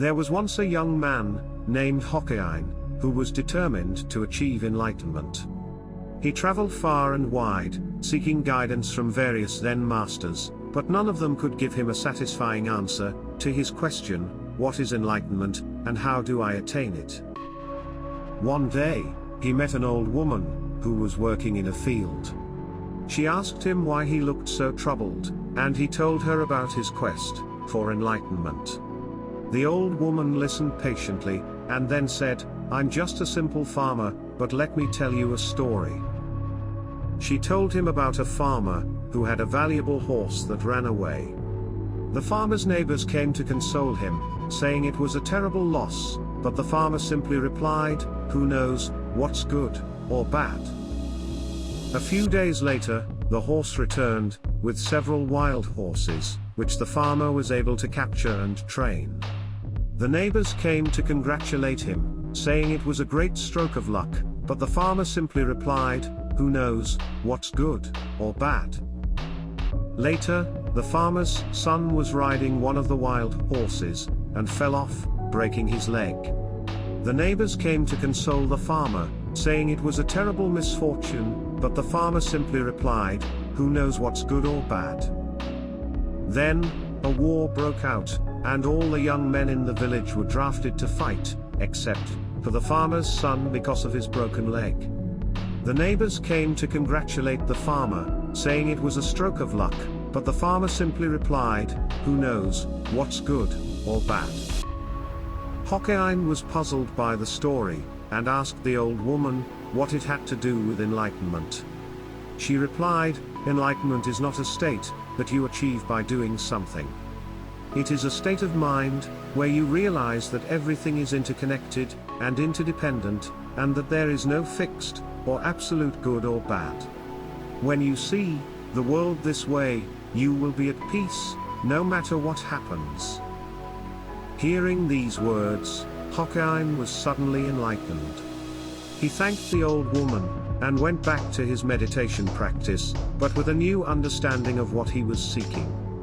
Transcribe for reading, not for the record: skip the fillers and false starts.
There was once a young man, named Hokkain, who was determined to achieve enlightenment. He traveled far and wide, seeking guidance from various Zen masters, but none of them could give him a satisfying answer to his question, what is enlightenment, and how do I attain it? One day, he met an old woman, who was working in a field. She asked him why he looked so troubled, and he told her about his quest for enlightenment. The old woman listened patiently, and then said, I'm just a simple farmer, but let me tell you a story. She told him about a farmer, who had a valuable horse that ran away. The farmer's neighbors came to console him, saying it was a terrible loss, but the farmer simply replied, who knows what's good or bad? A few days later, the horse returned, with several wild horses, which the farmer was able to capture and train. The neighbors came to congratulate him, saying it was a great stroke of luck, but the farmer simply replied, who knows what's good or bad? Later, the farmer's son was riding one of the wild horses, and fell off, breaking his leg. The neighbors came to console the farmer, saying it was a terrible misfortune, but the farmer simply replied, who knows what's good or bad? Then, a war broke out, and all the young men in the village were drafted to fight, except for the farmer's son because of his broken leg. The neighbors came to congratulate the farmer, saying it was a stroke of luck, but the farmer simply replied, who knows what's good or bad? Hokkain was puzzled by the story, and asked the old woman what it had to do with enlightenment. She replied, enlightenment is not a state that you achieve by doing something. It is a state of mind, where you realize that everything is interconnected and interdependent, and that there is no fixed or absolute good or bad. When you see the world this way, you will be at peace, no matter what happens. Hearing these words, Hokkain was suddenly enlightened. He thanked the old woman, and went back to his meditation practice, but with a new understanding of what he was seeking.